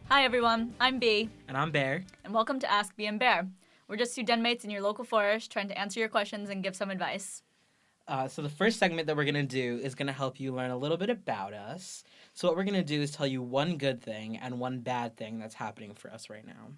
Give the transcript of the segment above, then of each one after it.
Hi everyone, I'm Bee, And I'm Bear. and welcome to askbeeandbear. We're just two den mates in your local forest trying to answer your questions and give some advice. So the first segment that we're going to do is going to help you learn a little bit about us. So what we're going to do is tell you one good thing and one bad thing that's happening for us right now.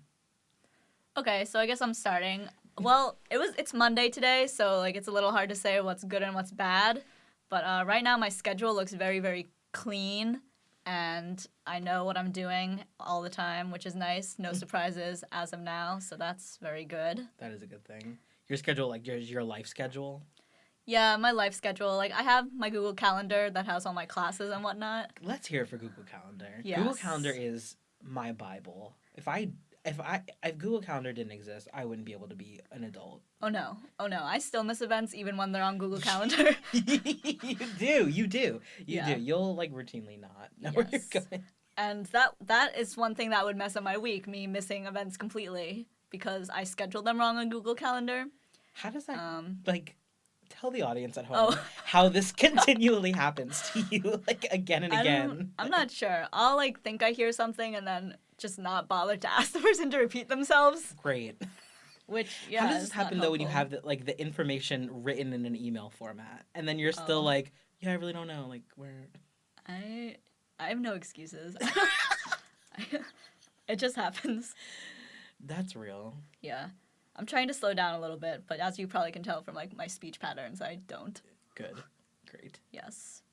Okay, so I guess I'm starting. Well, it's Monday today, so it's a little hard to say what's good and what's bad. But right now my schedule looks very, very clean, and I know what I'm doing all the time, which is nice. No surprises as of now, so that's very good. That is a good thing. Your schedule, like your life schedule. Yeah, my life schedule. I have my Google Calendar that has all my classes and whatnot. Let's hear it for Google Calendar. Yes. Google Calendar is my Bible. If Google Calendar didn't exist, I wouldn't be able to be an adult. Oh no. I still miss events even when they're on Google Calendar. You do. Yeah. You'll routinely not know where you're going. And that is one thing that would mess up my week, me missing events completely because I scheduled them wrong on Google Calendar. How does that tell the audience at home how this continually happens to you again and again? I'm not sure. I'll think I hear something and then just not bother to ask the person to repeat themselves. Great. Which how does this happen though when you have the information written in an email format and then you're still I really don't know where I have no excuses. It just happens. That's real. Yeah. I'm trying to slow down a little bit, but as you probably can tell from my speech patterns, I don't. Good. Great. Yes.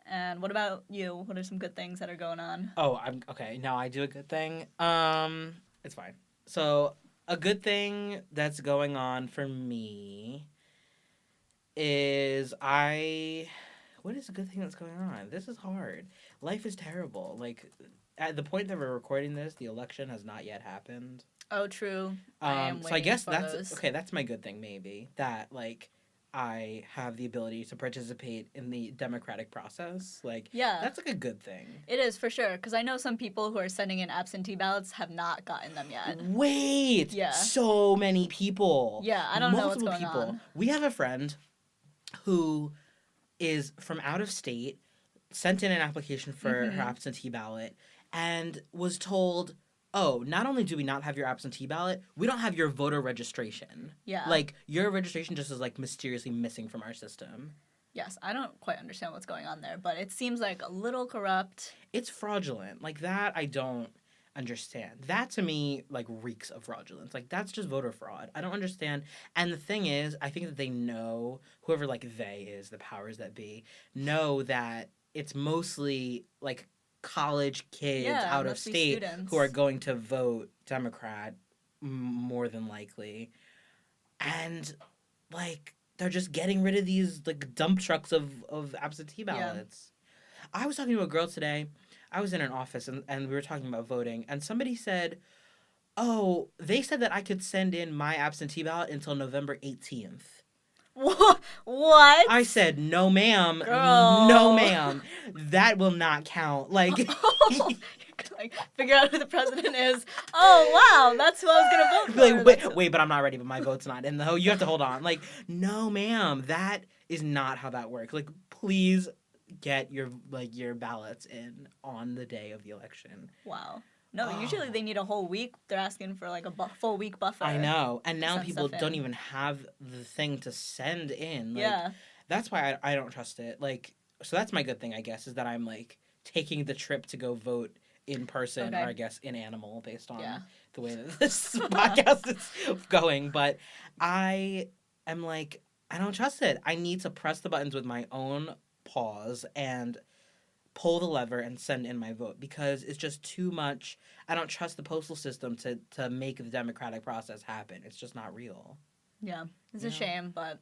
And what about you? What are some good things that are going on? Oh, I'm okay. Now I do a good thing. It's fine. So a good thing that's going on for me is what is a good thing that's going on? This is hard. Life is terrible. At the point that we're recording this, the election has not yet happened. Oh, true. So I guess that's my good thing, maybe. That, I have the ability to participate in the democratic process. Yeah. That's, a good thing. It is, for sure. Because I know some people who are sending in absentee ballots have not gotten them yet. Wait! Yeah. So many people. Yeah, I don't know what's going on. We have a friend who is from out of state, sent in an application for her absentee ballot, and was told, oh, not only do we not have your absentee ballot, we don't have your voter registration. Yeah. Your registration just is, mysteriously missing from our system. Yes, I don't quite understand what's going on there, but it seems a little corrupt. It's fraudulent. That I don't understand. That, to me, reeks of fraudulence. That's just voter fraud. I don't understand. And the thing is, I think that they know, whoever, they is, the powers that be, know that it's mostly, college kids out of state students who are going to vote Democrat more than likely. And they're just getting rid of these dump trucks of absentee ballots. Yeah. I was talking to a girl today. I was in an office and we were talking about voting and somebody said, oh, they said that I could send in my absentee ballot until November 18th. What? I said, no, ma'am. Girl. No, ma'am. That will not count. Figure out who the president is. Oh, wow. That's who I was going to vote for. Wait, but I'm not ready, but my vote's not in the you have to hold on. No, ma'am. That is not how that works. Please get your ballots in on the day of the election. Wow. No, usually they need a whole week. They're asking for a full week buffer. I know. And now people don't even have the thing to send in. Yeah. That's why I don't trust it. So that's my good thing, I guess, is that I'm taking the trip to go vote in person or I guess in animal based on the way that this podcast is going. But I am I don't trust it. I need to press the buttons with my own paws and pull the lever and send in my vote because it's just too much. I don't trust the postal system to make the democratic process happen. It's just not real. Yeah. It's a shame, but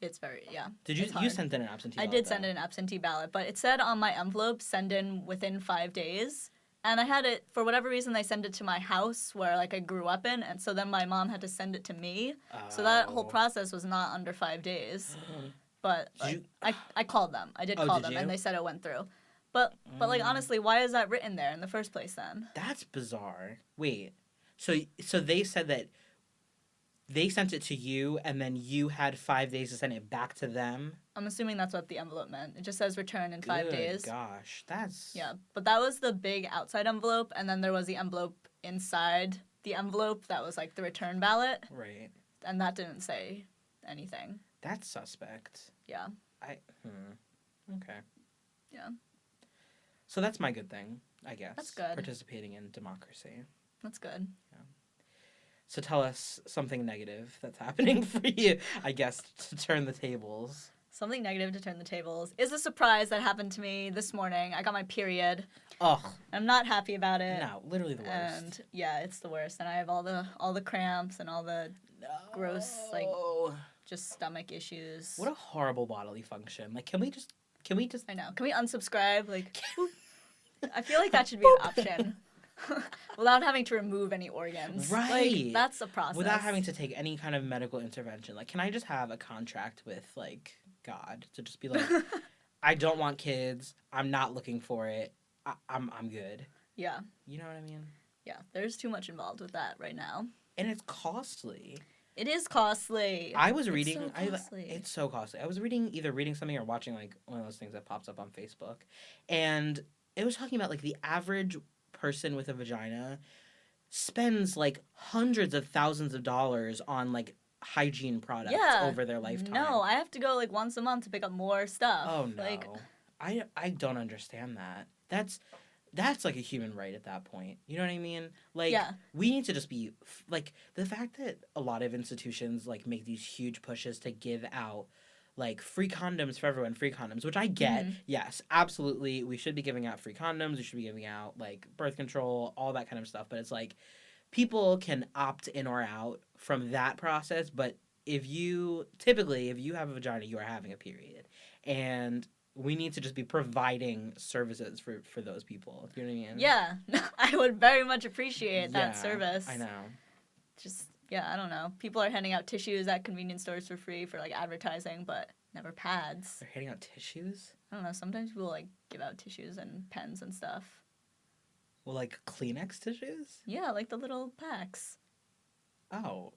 it's very, Did you send in an absentee ballot? I did send in an absentee ballot, but it said on my envelope, send in within 5 days. And I had it, for whatever reason, they sent it to my house where, I grew up in, and so then my mom had to send it to me. Oh. So that whole process was not under 5 days. But I called them. I did call them, and they said it went through. But honestly, why is that written there in the first place then? That's bizarre. Wait. So they said that they sent it to you and then you had 5 days to send it back to them? I'm assuming that's what the envelope meant. It just says return in 5 days. Gosh, that's... Yeah, but that was the big outside envelope, and then there was the envelope inside the envelope that was, like, the return ballot. Right. And that didn't say anything. That's suspect. Yeah. Okay. Yeah. So that's my good thing, I guess. That's good. Participating in democracy. That's good. Yeah. So tell us something negative that's happening for you, I guess, to turn the tables. Something negative to turn the tables is a surprise that happened to me this morning. I got my period. Ugh. I'm not happy about it. No, literally the worst. And yeah, it's the worst. And I have all the cramps and all the gross, like, just stomach issues. What a horrible bodily function. Like, can we just... I know. Can we unsubscribe? Like, I feel like that should be an option. Without having to remove any organs. Right. Like, that's a process. Without having to take any kind of medical intervention. Like, can I just have a contract with, like, God to just be like, I don't want kids. I'm not looking for it. I'm good. Yeah. You know what I mean? Yeah. There's too much involved with that right now. And it's costly. It is costly. I was reading. It's so costly. It's so costly. I was either reading something or watching, like, one of those things that pops up on Facebook. And it was talking about, like, the average person with a vagina spends like hundreds of thousands of dollars on like hygiene products over their lifetime. No, I have to go like once a month to pick up more stuff. Oh no. Like, I don't understand that. That's like a human right at that point. You know what I mean? Like, we need to just be like, the fact that a lot of institutions like make these huge pushes to give out like free condoms for everyone, which I get. Mm-hmm. Yes, absolutely. We should be giving out free condoms. We should be giving out like birth control, all that kind of stuff. But it's like people can opt in or out from that process. But if you have a vagina, you are having a period. And we need to just be providing services for those people. You know what I mean? Yeah. I would very much appreciate that service. I know. Just... yeah, I don't know. People are handing out tissues at convenience stores for free for, like, advertising, but never pads. They're handing out tissues? I don't know. Sometimes people, like, give out tissues and pens and stuff. Well, like, Kleenex tissues? Yeah, like the little packs. Oh,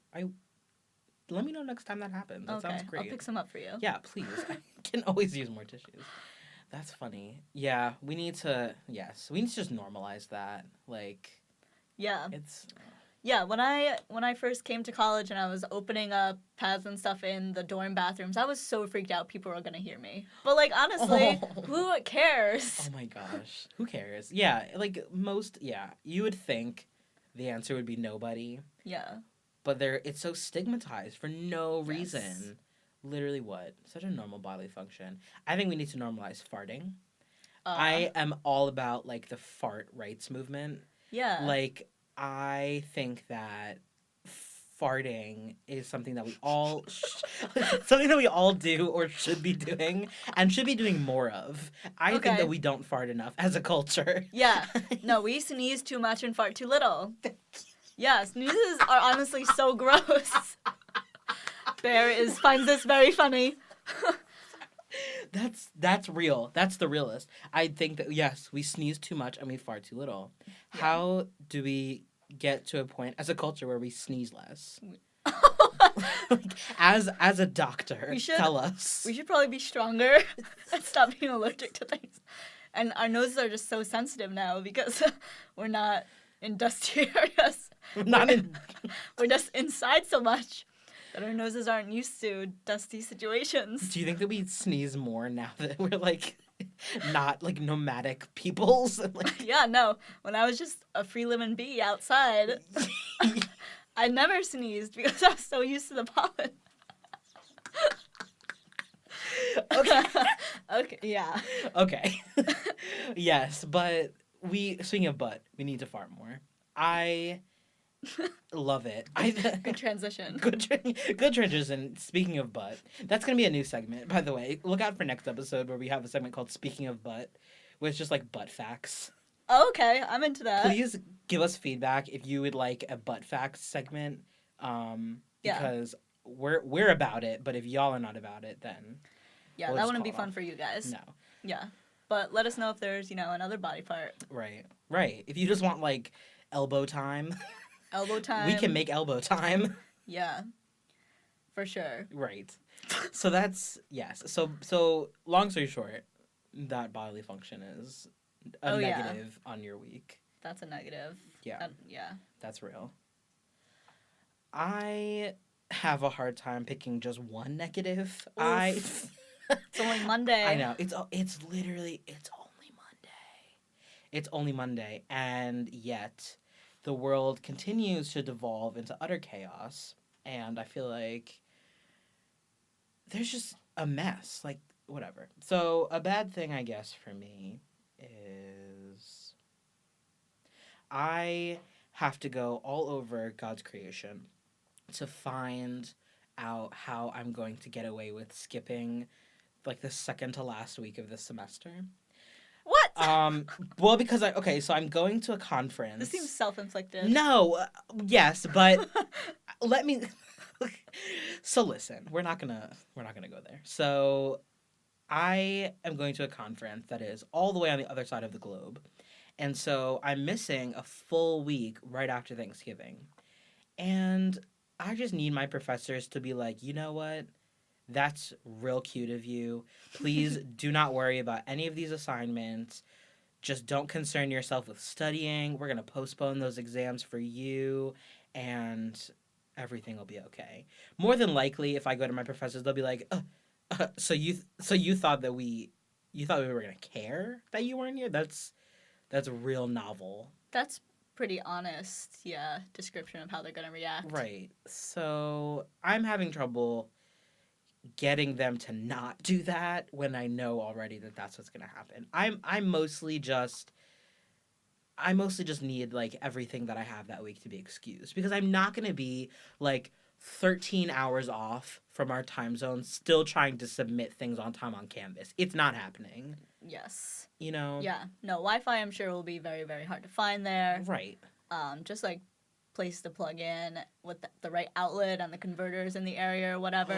let me know next time that happens. That sounds great. I'll pick some up for you. Yeah, please. I can always use more tissues. That's funny. Yeah, we need to just normalize that. Like, yeah. It's... yeah, when I first came to college and I was opening up pads and stuff in the dorm bathrooms, I was so freaked out people were going to hear me. But, like, honestly, who cares? Oh, my gosh. Who cares? Yeah, like, you would think the answer would be nobody. Yeah. But it's so stigmatized for no reason. Literally what? Such a normal bodily function. I think we need to normalize farting. I am all about, like, the fart rights movement. Yeah. Like... I think that farting is something that we all do or should be doing and should be doing more of. I think that we don't fart enough as a culture. Yeah. No, we sneeze too much and fart too little. Yeah, sneezes are honestly so gross. Bear finds this very funny. That's real. That's the realist. I think that, yes, we sneeze too much and we fart too little. Yeah. How do we get to a point as a culture where we sneeze less? Like, as a doctor, tell us. We should probably be stronger and stop being allergic to things. And our noses are just so sensitive now because we're not in dusty areas. We're just inside so much that our noses aren't used to dusty situations. Do you think that we sneeze more now that we're, like, not, like, nomadic peoples? Like... yeah, no. When I was just a free-living bee outside, I never sneezed because I was so used to the pollen. Okay. Okay, yeah. Okay. Yes, but speaking of butt, we need to fart more. I love it. Good transition. Good transition. Speaking of butt, that's gonna be a new segment, by the way. Look out for next episode where we have a segment called "Speaking of Butt," where it's just like butt facts. Oh, okay, I'm into that. Please give us feedback if you would like a butt facts segment. Because we're about it, but if y'all are not about it, then that wouldn't be fun for you guys. No. Yeah, but let us know if there's another body part. Right. If you just want like elbow time. Elbow time. We can make elbow time. Yeah. For sure. Right. So that's, yes. So long story short, that bodily function is a negative on your week. That's a negative. Yeah. Yeah. That's real. I have a hard time picking just one negative. It's only Monday. I know. It's only Monday. It's only Monday, and yet the world continues to devolve into utter chaos, and I feel like there's just a mess. Like, whatever. So, a bad thing, I guess, for me is I have to go all over God's creation to find out how I'm going to get away with skipping like the second to last week of this semester. What? Well, because so I'm going to a conference. This seems self-inflicted. No, yes, but let me. So listen, we're not gonna go there. So I am going to a conference that is all the way on the other side of the globe, and so I'm missing a full week right after Thanksgiving, and I just need my professors to be like, you know what? That's real cute of you. Please do not worry about any of these assignments. Just don't concern yourself with studying. We're going to postpone those exams for you, and everything will be okay. More than likely, if I go to my professors, they'll be like, so you thought we were going to care that you weren't here? That's real novel. That's pretty honest, description of how they're going to react. Right. So I'm having trouble getting them to not do that when I know already that that's what's going to happen. I mostly just need like everything that I have that week to be excused, because I'm not going to be like 13 hours off from our time zone still trying to submit things on time on Canvas. It's not happening. Yes. You know? Yeah. No, Wi-Fi I'm sure will be very, very hard to find there. Right. Just like place to plug in with the right outlet and the converters in the area or whatever.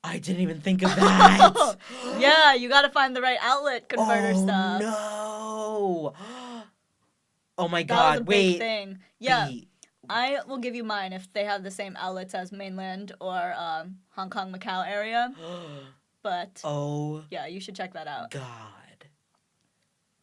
I didn't even think of that. Yeah, you got to find the right outlet converter stuff. No. Oh my that God! was a Wait. Big thing. Yeah, I will give you mine if they have the same outlets as mainland or Hong Kong, Macau area. But yeah, you should check that out. God.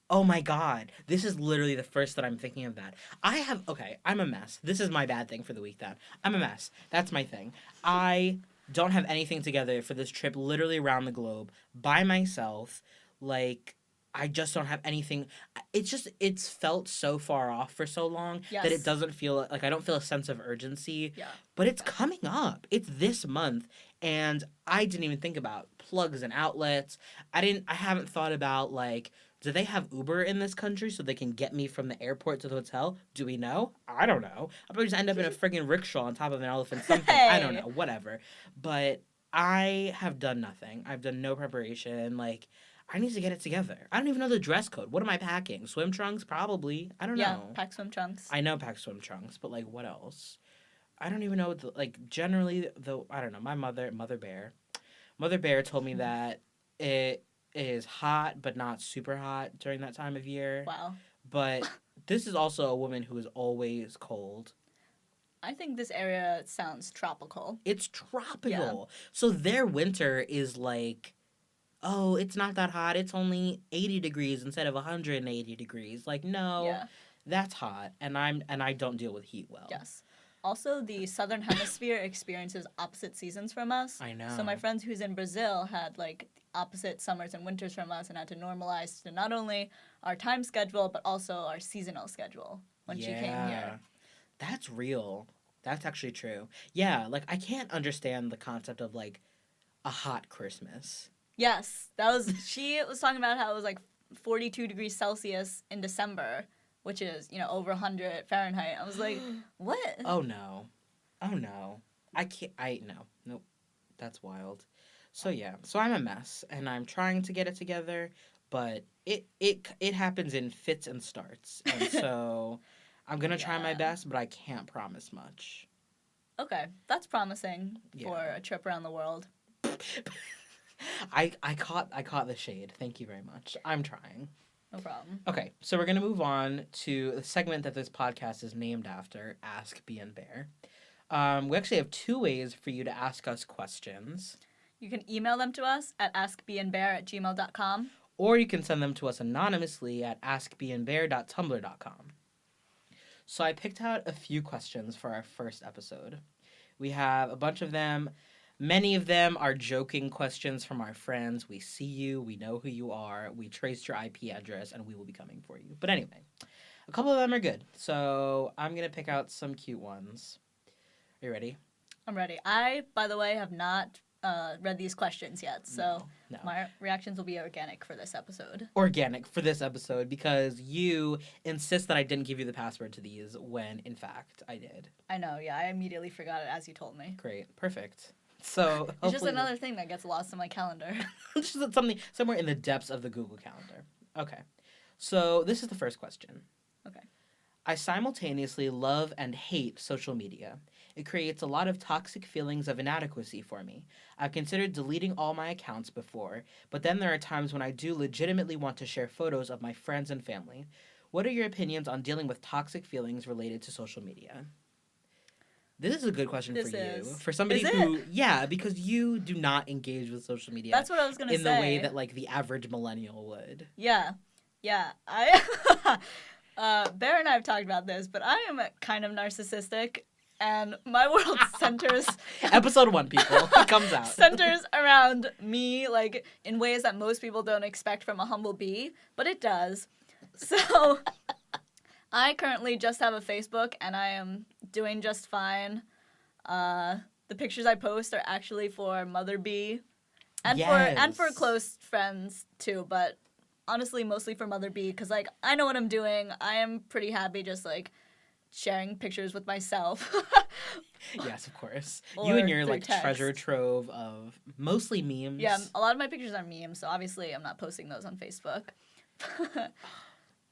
Oh my God. This is literally the first that I'm thinking of that. I'm a mess. This is my bad thing for the week then. I'm a mess. That's my thing. I don't have anything together for this trip literally around the globe by myself. Like, I just don't have anything. It's felt so far off for so long that it doesn't feel like I don't feel a sense of urgency. Yeah. But it's coming up. It's this month. And I didn't even think about plugs and outlets. I haven't thought about, like, do they have Uber in this country so they can get me from the airport to the hotel? Do we know? I don't know. I'll probably just end up in a friggin' rickshaw on top of an elephant something. Hey. I don't know. Whatever. But I have done nothing. I've done no preparation. Like, I need to get it together. I don't even know the dress code. What am I packing? Swim trunks? Probably. I don't know. Yeah, pack swim trunks. I know pack swim trunks, but, like, what else? I don't even know generally, I don't know. My Mother Bear told me that it is hot but not super hot during that time of year. Wow. But this is also a woman who is always cold. I think this area sounds tropical. It's tropical. Yeah. So their winter is like, oh, it's not that hot. It's only 80 degrees instead of 180 degrees. Like, no, that's hot. And I don't deal with heat well. Yes. Also, the Southern Hemisphere experiences opposite seasons from us. I know. So my friend who's in Brazil had, like, opposite summers and winters from us and had to normalize to not only our time schedule, but also our seasonal schedule when she came here. That's real. That's actually true. Yeah, like, I can't understand the concept of, like, a hot Christmas. Yes. She was talking about how it was, like, 42 degrees Celsius in December, which is, over 100 Fahrenheit. I was like, what? Oh, no. I can't, no. Nope. That's wild. So, yeah. So, I'm a mess, and I'm trying to get it together, but it happens in fits and starts. And so, I'm going to try my best, but I can't promise much. Okay. That's promising for a trip around the world. I caught the shade. Thank you very much. I'm trying. No problem. Okay, so we're going to move on to the segment that this podcast is named after, Ask Bee and Bear. We actually have 2 ways for you to ask us questions. You can email them to us at askbeeandbear@gmail.com. Or you can send them to us anonymously at askbeeandbear.tumblr.com. So I picked out a few questions for our first episode. We have a bunch of them. Many of them are joking questions from our friends. We see you, we know who you are, we traced your IP address, and we will be coming for you. But anyway, a couple of them are good. So I'm going to pick out some cute ones. Are you ready? I'm ready. I, by the way, have not read these questions yet, so No. my reactions will be organic for this episode. Organic for this episode because you insist that I didn't give you the password to these when, in fact, I did. I know, yeah. I immediately forgot it as you told me. Great. Perfect. So it's just another thing that gets lost in my calendar. Just something somewhere in the depths of the Google Calendar. Okay. So this is the first question. Okay. I simultaneously love and hate social media. It creates a lot of toxic feelings of inadequacy for me. I've considered deleting all my accounts before, but then there are times when I do legitimately want to share photos of my friends and family. What are your opinions on dealing with toxic feelings related to social media? This is a good question for you. For somebody who, yeah, because you do not engage with social media. That's what I was going to say. In the way that, like, the average millennial would. Yeah. Yeah. Bear and I have talked about this, but I am kind of narcissistic, and my world centers... Episode 1, people. It comes out. Centers around me, like, in ways that most people don't expect from a humble bee, but it does. So... I currently just have a Facebook, and I am doing just fine. The pictures I post are actually for Mother Bee, and for close friends too. But honestly, mostly for Mother Bee, because like I know what I'm doing. I am pretty happy just like sharing pictures with myself. Yes, of course. You and your like text. Treasure trove of mostly memes. Yeah, a lot of my pictures are memes, so obviously I'm not posting those on Facebook.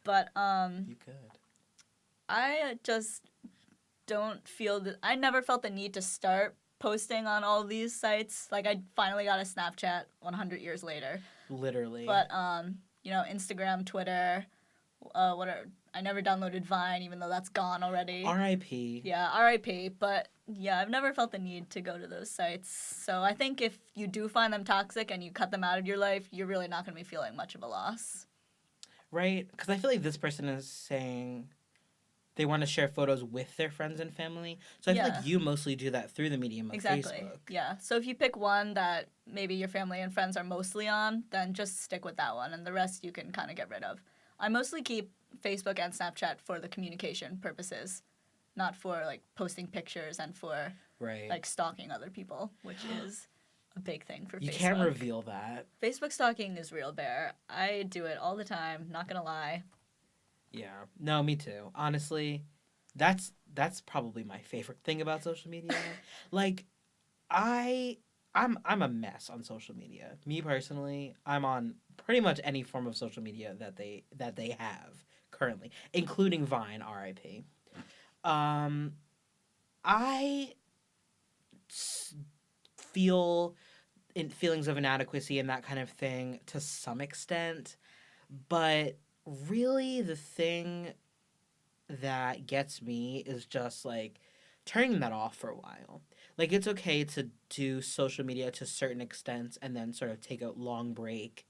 But You could. I just don't feel that... I never felt the need to start posting on all these sites. Like, I finally got a Snapchat 100 years later. Literally. But, Instagram, Twitter, I never downloaded Vine, even though that's gone already. R.I.P. Yeah, R.I.P. But, yeah, I've never felt the need to go to those sites. So I think if you do find them toxic and you cut them out of your life, you're really not going to be feeling much of a loss. Right? Because I feel like this person is saying... they want to share photos with their friends and family. So I feel like you mostly do that through the medium of Facebook. Yeah. So if you pick one that maybe your family and friends are mostly on, then just stick with that one. And the rest you can kind of get rid of. I mostly keep Facebook and Snapchat for the communication purposes, not for, like, posting pictures and for, like, stalking other people, which is a big thing for Facebook. You can't reveal that. Facebook stalking is real, Bear. I do it all the time, not gonna lie. Yeah. No, me too. Honestly, that's probably my favorite thing about social media. Like, I'm a mess on social media. Me personally, I'm on pretty much any form of social media that they have currently, including Vine, R.I.P. I feel feelings of inadequacy and that kind of thing to some extent, but really the thing that gets me is just like turning that off for a while. Like, it's okay to do social media to certain extents and then sort of take a long break.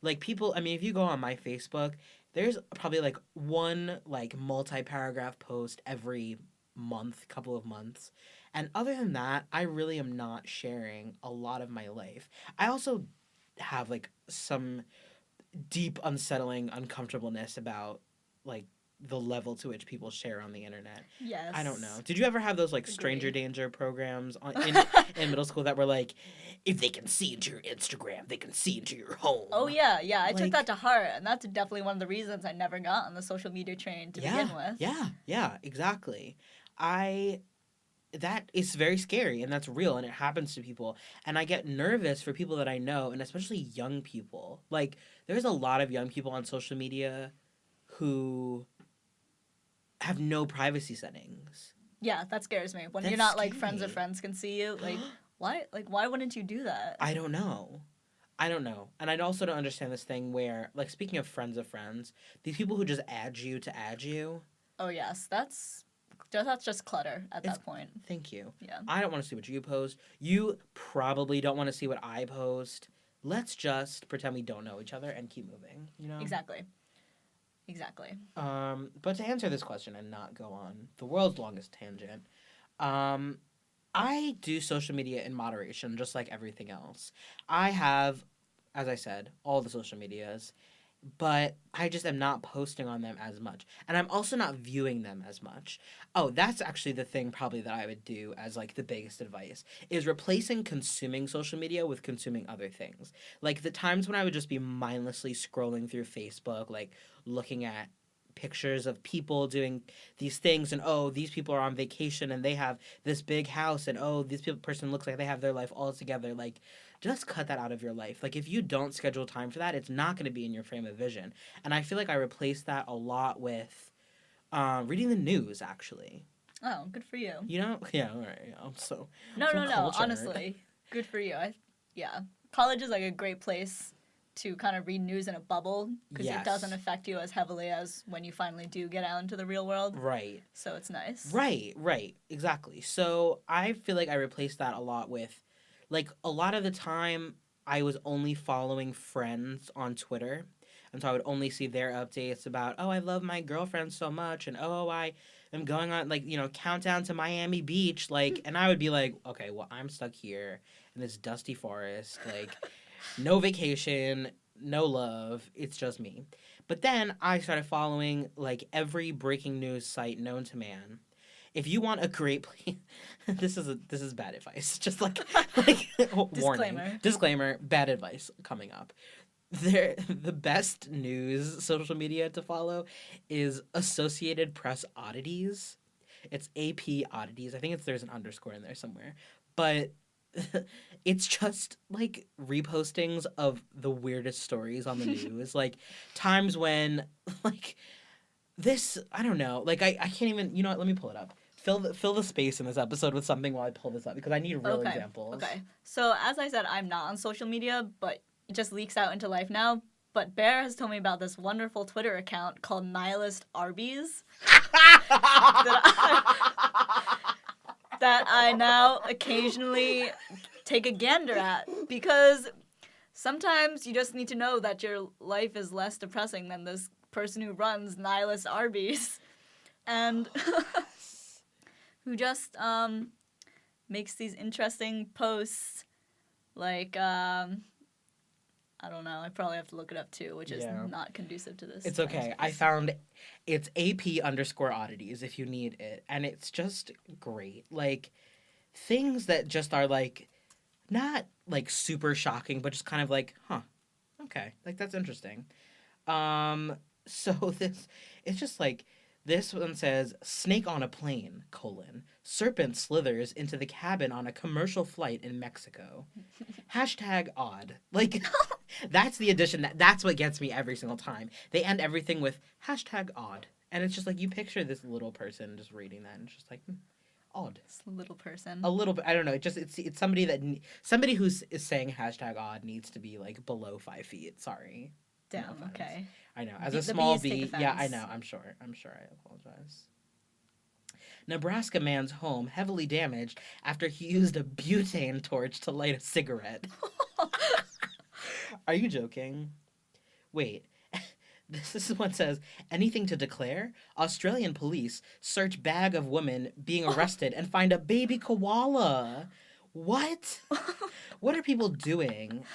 Like, people, I mean, if you go on my Facebook, there's probably like one like multi-paragraph post every couple of months. And other than that, I really am not sharing a lot of my life. I also have like some deep unsettling uncomfortableness about like the level to which people share on the internet. Yes. I don't know. Did you ever have those like stranger danger programs in middle school that were like, if they can see into your Instagram, they can see into your home? Oh yeah. I took that to heart, and that's definitely one of the reasons I never got on the social media train to begin with. Yeah, exactly. That is very scary, and that's real, and it happens to people. And I get nervous for people that I know, and especially young people. Like, there's a lot of young people on social media who have no privacy settings. Yeah, that scares me. When you're not scary. Like, friends of friends can see you. Like, why? Like, why wouldn't you do that? I don't know. And I also don't understand this thing where, like, speaking of friends, these people who just add you to add you. Oh, yes. That's That's just clutter at that point. Thank you. Yeah. I don't want to see what you post. You probably don't want to see what I post. Let's just pretend we don't know each other and keep moving, you know? Exactly. But to answer this question and not go on the world's longest tangent, I do social media in moderation, just like everything else. I have, as I said, all the social medias, but I just am not posting on them as much. And I'm also not viewing them as much. Oh, that's actually the thing probably that I would do as like the biggest advice is replacing consuming social media with consuming other things. Like the times when I would just be mindlessly scrolling through Facebook, like looking at pictures of people doing these things and oh these people are on vacation and they have this big house and oh person looks like they have their life all together, like just cut that out of your life. Like if you don't schedule time for that, it's not going to be in your frame of vision. And I feel like I replace that a lot with reading the news actually. Oh, good for you. You know? Yeah, all right. Yeah. So no honestly, good for you. College is like a great place to kind of read news in a bubble because it doesn't affect you as heavily as when you finally do get out into the real world. Right. So it's nice. Right. Exactly. So I feel like I replaced that a lot with, like, a lot of the time I was only following friends on Twitter. And so I would only see their updates about, oh, I love my girlfriend so much. And, oh, I am going on, like, you know, countdown to Miami Beach. Like, and I would be like, okay, well, I'm stuck here in this dusty forest. Like, no vacation, no love, it's just me. But then I started following like every breaking news site known to man. If you want a great this is bad advice. Just like warning. Disclaimer, bad advice coming up. The best news social media to follow is Associated Press Oddities. It's AP Oddities. I think there's an underscore in there somewhere. But it's just like repostings of the weirdest stories on the news. Like times when like this, I don't know, like I can't even, you know what, let me pull it up. Fill the space in this episode with something while I pull this up because I need real examples. Okay. So as I said, I'm not on social media, but it just leaks out into life now. But Bear has told me about this wonderful Twitter account called Nihilist Arby's. that I now occasionally take a gander at because sometimes you just need to know that your life is less depressing than this person who runs Nihilist Arby's and who just makes these interesting posts like I don't know. I probably have to look it up too, which is not conducive to this. It's okay. I found it's AP_oddities if you need it. And it's just great. Like, things that just are, like, not, like, super shocking, but just kind of like, huh, okay. Like, that's interesting. So it's just like, this one says, snake on a plane, : serpent slithers into the cabin on a commercial flight in Mexico. #odd. Like, that's the addition. That's what gets me every single time. They end everything with #odd. And it's just like, you picture this little person just reading that, and it's just like, odd. This little person. A little bit. I don't know. It's somebody who's saying #odd needs to be, like, below 5 feet. Sorry. Damn, okay. I know. As a small bee, yeah, I know. I'm sure. I apologize. Nebraska man's home heavily damaged after he used a butane torch to light a cigarette. Are you joking? Wait. This is what says, anything to declare? Australian police search bag of woman being arrested and find a baby koala. What? What are people doing?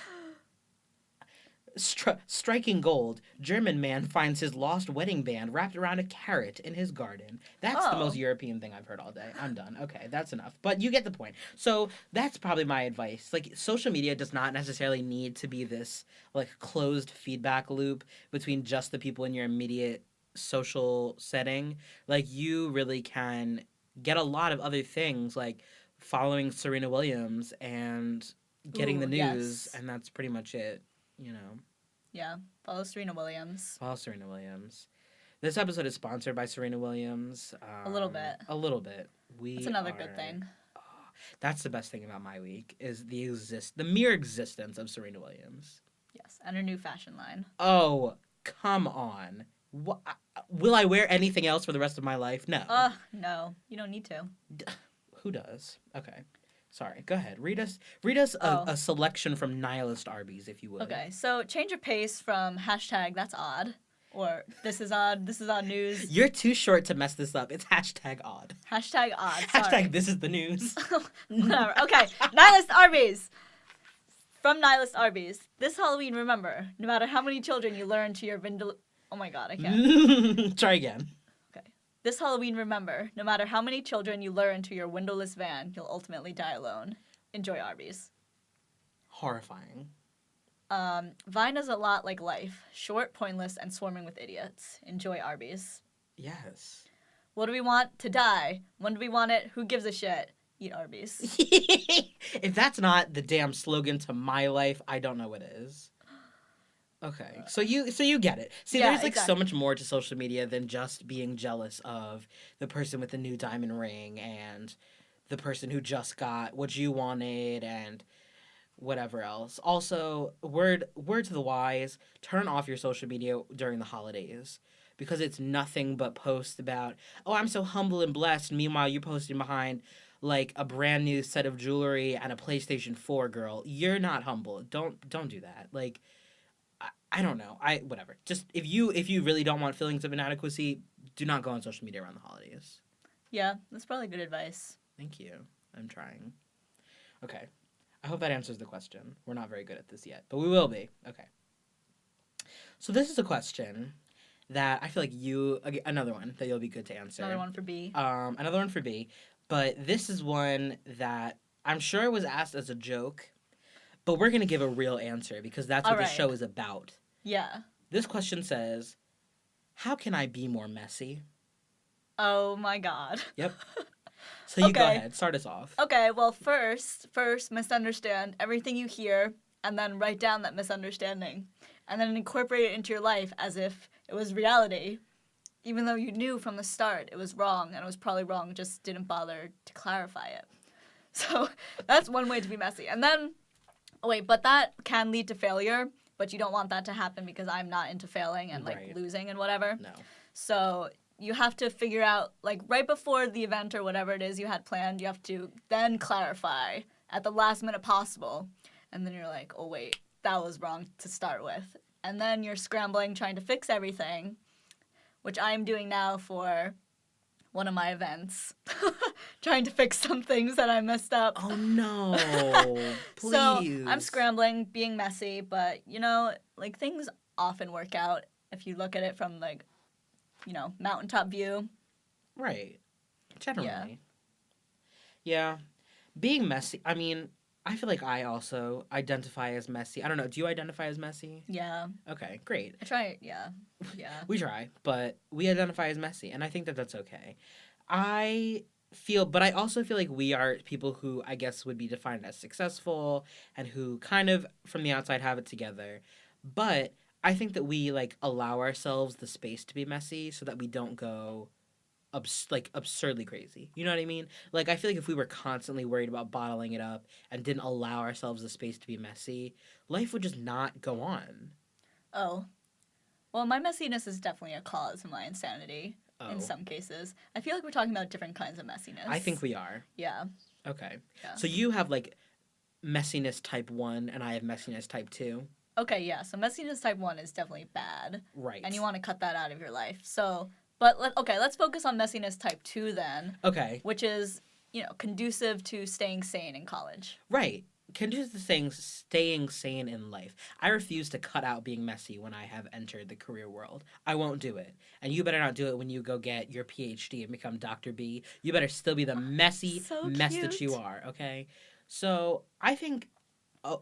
Striking gold. German man finds his lost wedding band wrapped around a carrot in his garden. That's the most European thing I've heard all day. I'm done. Okay, that's enough. But you get the point. So that's probably my advice. Like, social media does not necessarily need to be this, like, closed feedback loop between just the people in your immediate social setting. Like, you really can get a lot of other things, like following Serena Williams and getting the news, and that's pretty much it. You know. Yeah. Follow Serena Williams. This episode is sponsored by Serena Williams. A little bit. That's another good thing. That's the best thing about my week is the mere existence of Serena Williams. Yes, and her new fashion line. Oh, come on. Will I wear anything else for the rest of my life? No. No. You don't need to. Who does? Okay. Sorry. Go ahead. Read us a selection from Nihilist Arby's, if you would. Okay. So change of pace from hashtag that's odd or this is odd news. You're too short to mess this up. It's hashtag odd. Hashtag odd. Sorry. Hashtag this is the news. No. Okay. Nihilist Arby's. From Nihilist Arby's. This Halloween, remember, no matter how many children you learn to your Oh my god, I can't. Try again. Okay. This Halloween, remember, no matter how many children you lure into your windowless van, you'll ultimately die alone. Enjoy Arby's. Horrifying. Vine is a lot like life. Short, pointless, and swarming with idiots. Enjoy Arby's. Yes. What do we want? To die. When do we want it? Who gives a shit? Eat Arby's. If that's not the damn slogan to my life, I don't know what is. Okay, so you get it. See, yeah, there's like exactly. so much more to social media than just being jealous of the person with the new diamond ring and the person who just got what you wanted and whatever else. Also, word to the wise, turn off your social media during the holidays because it's nothing but posts about, oh, I'm so humble and blessed. Meanwhile, you're posting behind like a brand new set of jewelry and a PlayStation 4, girl. You're not humble. Don't do that. Like, I don't know. Whatever. Just if you really don't want feelings of inadequacy, do not go on social media around the holidays. Yeah, that's probably good advice. Thank you. I'm trying. Okay. I hope that answers the question. We're not very good at this yet, but we will be. Okay. So this is a question that I feel like another one that you'll be good to answer. Another one for B. Another one for B. But this is one that I'm sure was asked as a joke, but we're going to give a real answer because that's what the show is about. Yeah. This question says, how can I be more messy? Oh my god. Yep. So you go ahead. Start us off. Okay, well, first misunderstand everything you hear and then write down that misunderstanding and then incorporate it into your life as if it was reality, even though you knew from the start it was wrong and it was probably wrong, just didn't bother to clarify it. So that's one way to be messy. And then, but that can lead to failure, but you don't want that to happen because I'm not into failing and losing and whatever. No. So you have to figure out, like, right before the event or whatever it is you had planned, you have to then clarify at the last minute possible. And then you're like, oh, wait, that was wrong to start with. And then you're scrambling, trying to fix everything, which I'm doing now for one of my events. Trying to fix some things that I messed up. Oh, no. Please. So I'm scrambling, being messy, but, like, things often work out if you look at it from, like, mountaintop view. Right. Generally. Yeah. Being messy, I mean, I feel like I also identify as messy. I don't know. Do you identify as messy? Yeah. Okay, great. I try, yeah. We try, but we identify as messy, and I think that that's okay. But I also feel like we are people who I guess would be defined as successful and who kind of from the outside have it together. But I think that we allow ourselves the space to be messy so that we don't go absurdly crazy. You know what I mean? Like, I feel like if we were constantly worried about bottling it up and didn't allow ourselves the space to be messy, life would just not go on. Oh. Well, my messiness is definitely a cause of my insanity in some cases. I feel like we're talking about different kinds of messiness. I think we are. Yeah. Okay. Yeah. So you have, messiness type 1 and I have messiness type 2. Okay, yeah. So messiness type 1 is definitely bad. Right. And you want to cut that out of your life. So... But, let's focus on messiness type 2 then. Okay. Which is, conducive to staying sane in college. Right. Conducive to staying sane in life. I refuse to cut out being messy when I have entered the career world. I won't do it. And you better not do it when you go get your PhD and become Dr. B. You better still be the messy mess that you are, okay? So, I think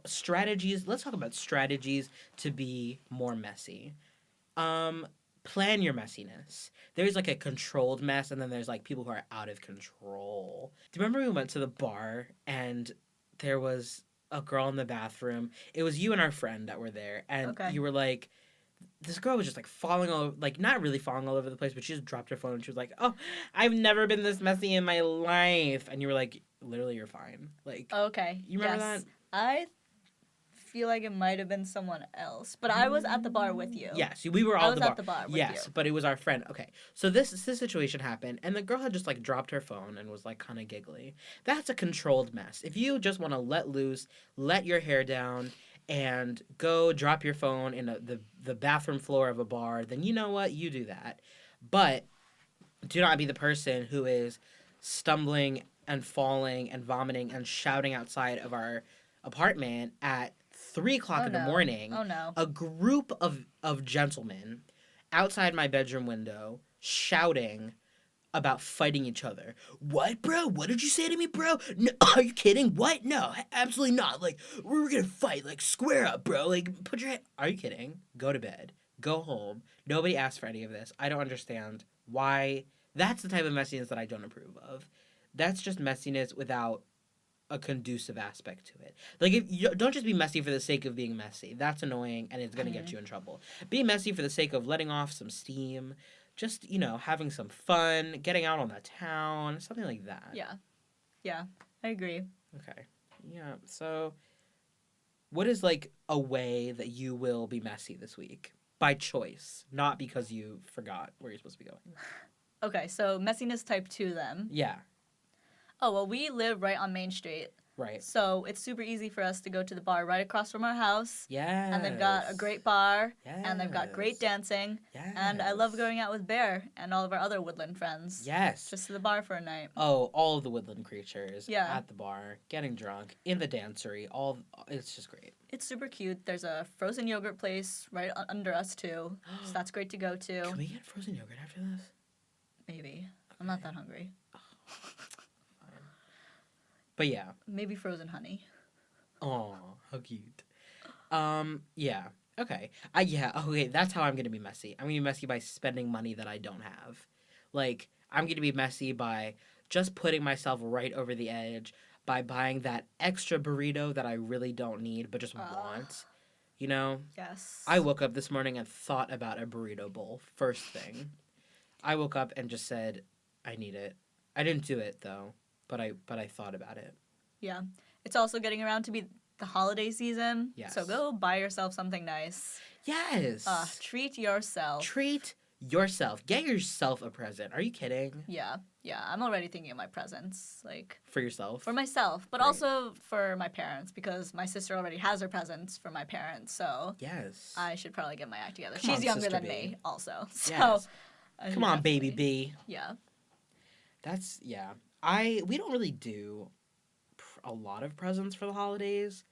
strategies, let's talk about strategies to be more messy. Plan your messiness. There's a controlled mess, and then there's people who are out of control. Do you remember we went to the bar and there was a girl in the bathroom? It was you and our friend that were there, and you were like, this girl was just falling all not really falling all over the place, but she just dropped her phone and she was like, oh, I've never been this messy in my life. And you were like, literally, you're fine. Okay. You remember that? I feel like it might have been someone else. But I was at the bar with you. Yes, we were all at the bar with you. Yes, but it was our friend. Okay, so this situation happened, and the girl had just, like, dropped her phone and was, like, kind of giggly. That's a controlled mess. If you just want to let loose, let your hair down, and go drop your phone in the bathroom floor of a bar, then you know what? You do that. But do not be the person who is stumbling and falling and vomiting and shouting outside of our apartment at 3 o'clock in the morning. Oh, no. A group of gentlemen outside my bedroom window shouting about fighting each other. What, bro? What did you say to me, bro? No, are you kidding? What? No, absolutely not. Like, we're gonna fight. Like, square up, bro. Like, put your head... Are you kidding? Go to bed. Go home. Nobody asked for any of this. I don't understand why. That's the type of messiness that I don't approve of. That's just messiness without a conducive aspect to it. Like, if you don't just be messy for the sake of being messy. That's annoying, and it's gonna get you in trouble. Be messy for the sake of letting off some steam. Just, having some fun, getting out on the town, something like that. Yeah. Yeah, I agree. Okay. Yeah, so what is, like, a way that you will be messy this week? By choice, not because you forgot where you're supposed to be going. Okay, so messiness type 2 then. Yeah. Oh, well, we live right on Main Street. Right. So it's super easy for us to go to the bar right across from our house. Yes. And they've got a great bar. Yes. And they've got great dancing. Yes. And I love going out with Bear and all of our other woodland friends. Yes. Just to the bar for a night. Oh, all of the woodland creatures. Yeah. At the bar, getting drunk, in the dancery, it's just great. It's super cute. There's a frozen yogurt place right under us, too. So that's great to go to. Can we get frozen yogurt after this? Maybe. Okay. I'm not that hungry. But yeah. Maybe frozen honey. Oh, how cute. Yeah. Okay. Okay, that's how I'm going to be messy. I'm going to be messy by spending money that I don't have. Like, I'm going to be messy by just putting myself right over the edge, by buying that extra burrito that I really don't need but just want. Yes. I woke up this morning and thought about a burrito bowl first thing. I woke up and just said, I need it. I didn't do it, though. But I thought about it. Yeah. It's also getting around to be the holiday season. Yes. So go buy yourself something nice. Yes. Treat yourself. Treat yourself. Get yourself a present. Are you kidding? Yeah. Yeah. I'm already thinking of my presents. Like, for yourself? For myself. But also for my parents, because my sister already has her presents for my parents. So yes. I should probably get my act together. Come She's on, younger Sister than B. me also. So yes. Come on, baby B. Yeah. We don't really do a lot of presents for the holidays.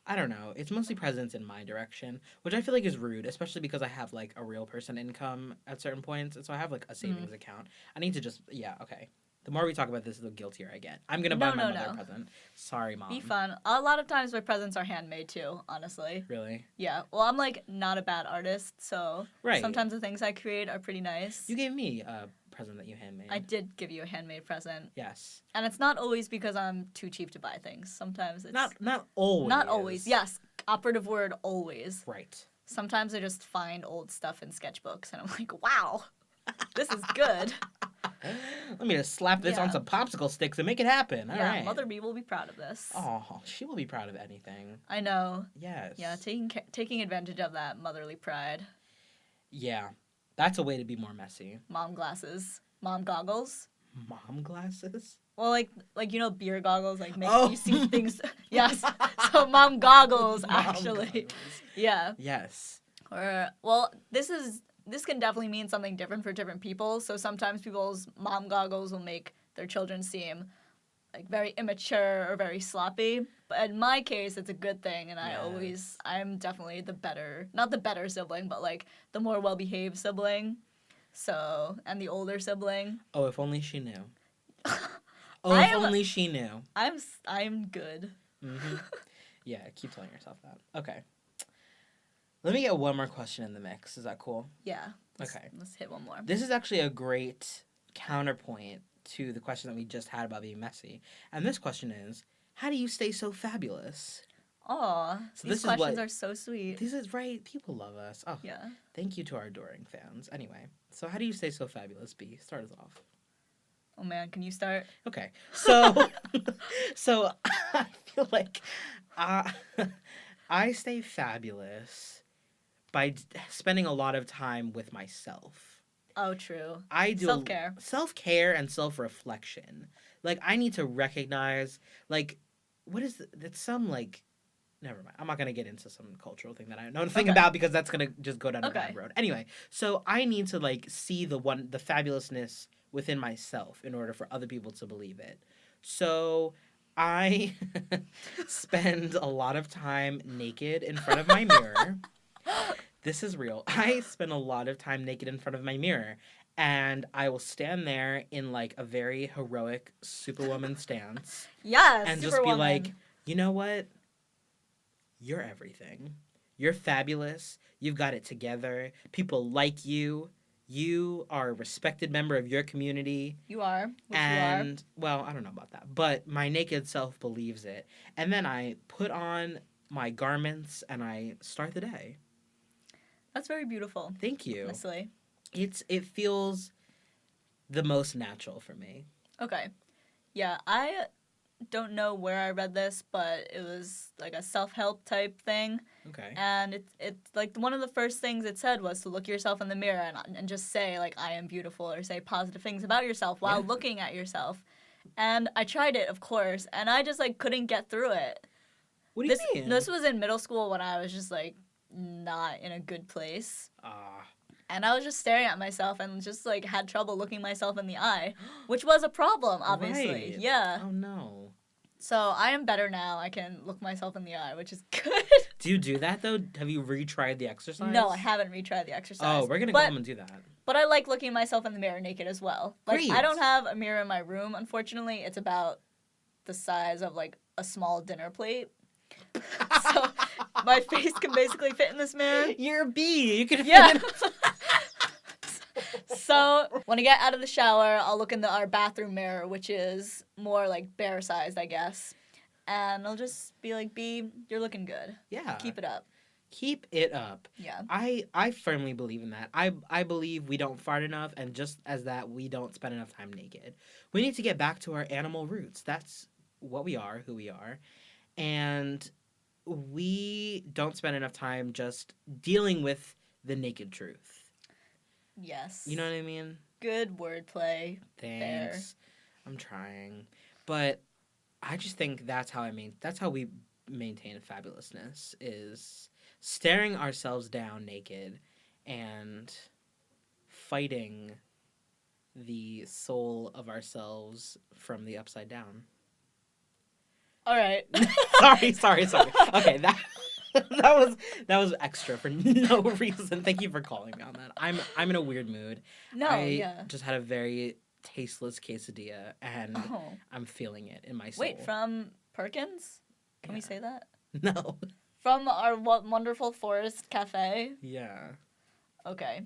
I don't know. It's mostly presents in my direction, which I feel like is rude, especially because I have, like, a real person income at certain points, and so I have, like, a savings account. I need to just, okay. The more we talk about this, the guiltier I get. I'm going to buy my mother a present. Sorry, Mom. Be fun. A lot of times my presents are handmade, too, honestly. Really? Yeah. Well, I'm, like, not a bad artist, so sometimes the things I create are pretty nice. You gave me a present that you handmade. I did give you a handmade present. Yes. And it's not always because I'm too cheap to buy things. Sometimes it's... Not always. Not always. Yes. Operative word, always. Right. Sometimes I just find old stuff in sketchbooks, and I'm like, wow, this is good. Let me just slap this on some popsicle sticks and make it happen. All right. Mother B will be proud of this. Oh, she will be proud of anything. I know. Yes. Yeah, taking advantage of that motherly pride. Yeah. That's a way to be more messy. Mom glasses. Mom goggles. Mom glasses? Well, like beer goggles, like make you see things. Yes. So mom goggles, actually. Goggles. Yeah. Yes. This can definitely mean something different for different people. So sometimes people's mom goggles will make their children seem like very immature or very sloppy. But in my case, it's a good thing, and I'm definitely not the better sibling, but like the more well-behaved sibling. So, and the older sibling. Oh, if only she knew. Only she knew. I'm good. Mm-hmm. Yeah, keep telling yourself that. Okay. Let me get one more question in the mix. Is that cool? Yeah. Okay. Let's hit one more. This is actually a great counterpoint to the question that we just had about being messy. And this question is, how do you stay so fabulous? Aw, so these questions are so sweet. This is right. People love us. Oh, yeah. Thank you to our adoring fans. Anyway, so how do you stay so fabulous, B? Start us off. Oh, man. Can you start? Okay. So I feel like I stay fabulous by spending a lot of time with myself. Oh, true. I do self-care. Self-care and self-reflection. Like, I need to recognize, like, that's some, like, never mind. I'm not going to get into some cultural thing that I know nothing about because that's going to just go down a bad road. Anyway, so I need to, like, see the fabulousness within myself in order for other people to believe it. So I spend a lot of time naked in front of my mirror. This is real. I spend a lot of time naked in front of my mirror. And I will stand there in, like, a very heroic Superwoman stance. Yes, and Superwoman. Just be like, you know what? You're everything. You're fabulous. You've got it together. People like you. You are a respected member of your community. You are. Well, I don't know about that. But my naked self believes it. And then I put on my garments and I start the day. That's very beautiful. Thank you. Honestly. It feels the most natural for me. Okay. Yeah, I don't know where I read this, but it was like a self-help type thing. Okay. And it's like one of the first things it said was to look yourself in the mirror and just say, like, I am beautiful, or say positive things about yourself while looking at yourself. And I tried it, of course, and I just, like, couldn't get through it. What do you mean? This was in middle school when I was just, like, not in a good place. And I was just staring at myself and just, like, had trouble looking myself in the eye, which was a problem, obviously. Right. Yeah. Oh, no. So I am better now. I can look myself in the eye, which is good. Do you do that, though? Have you retried the exercise? No, I haven't retried the exercise. Oh, we're going to go home and do that. But I like looking myself in the mirror naked as well. Like, Great. I don't have a mirror in my room, unfortunately. It's about the size of, like, a small dinner plate. So my face can basically fit in this mirror. You're a bee. You can fit in. So when I get out of the shower, I'll look in our bathroom mirror, which is more like bear sized, I guess. And I'll just be like, B, you're looking good. Yeah. Keep it up. Keep it up. Yeah. I firmly believe in that. I believe we don't fart enough, and just as that, we don't spend enough time naked. We need to get back to our animal roots. That's what we are, who we are. And we don't spend enough time just dealing with the naked truth. Yes. You know what I mean? Good wordplay. Thanks. I'm trying. But I just think that's how we maintain fabulousness, is staring ourselves down naked and fighting the soul of ourselves from the upside down. All right. sorry. Okay, that was extra for no reason. Thank you for calling me on that. I'm in a weird mood. Just had a very tasteless quesadilla, and I'm feeling it in my soul. Wait, from Perkins? Can we say that? No. From our wonderful Forest Cafe? Yeah. Okay.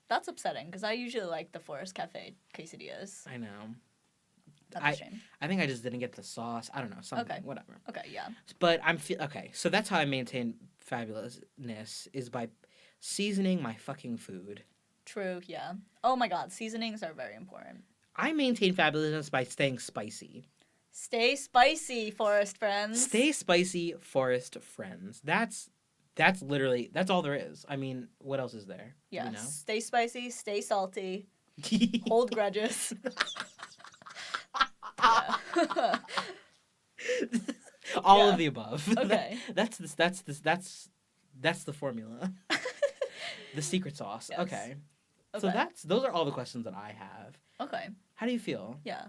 That's upsetting, because I usually like the Forest Cafe quesadillas. I know. That's a shame. I think I just didn't get the sauce. I don't know. Something. Okay. Whatever. Okay, yeah. But okay, so that's how I maintain fabulousness, is by seasoning my fucking food. True, yeah. Oh my god, seasonings are very important. I maintain fabulousness by staying spicy. Stay spicy, forest friends. Stay spicy, forest friends. That's literally, that's all there is. I mean, what else is there? Yes. You know? Stay spicy, stay salty. Hold grudges. All of the above. Okay. That's the formula. The secret sauce. Yes. Okay. So those are all the questions that I have. Okay. How do you feel? Yeah.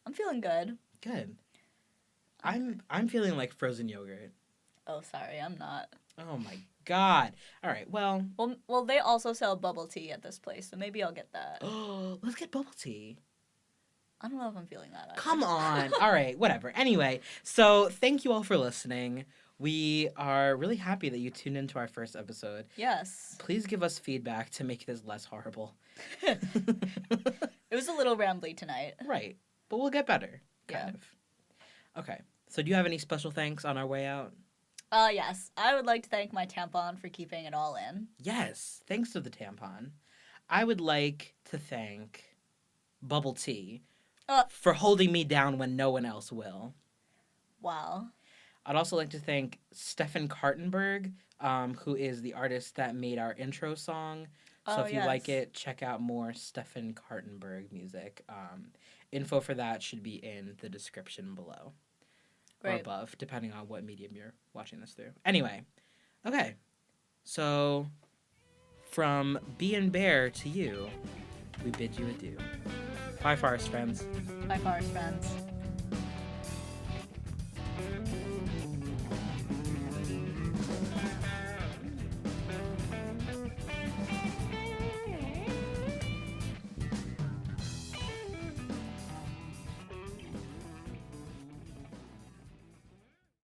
I'm feeling good. Good. I'm feeling like frozen yogurt. Oh, sorry, I'm not. Oh my god. All right. Well, they also sell bubble tea at this place, so maybe I'll get that. Oh, let's get bubble tea. I don't know if I'm feeling that. Either. Come on. All right, whatever. Anyway, so thank you all for listening. We are really happy that you tuned into our first episode. Yes. Please give us feedback to make this less horrible. It was a little rambly tonight. Right. But we'll get better. Kind of. Okay. So do you have any special thanks on our way out? Yes. I would like to thank my tampon for keeping it all in. Yes. Thanks to the tampon. I would like to thank bubble tea for holding me down when no one else will. Wow. I'd also like to thank Stefan Kartenberg, who is the artist that made our intro song. So if you like it, check out more Stefan Kartenberg music. Info for that should be in the description below. Or above, depending on what medium you're watching this through. Anyway, okay. So, from Bee and Bear to you, we bid you adieu. Bye, forest friends. Bye, forest friends.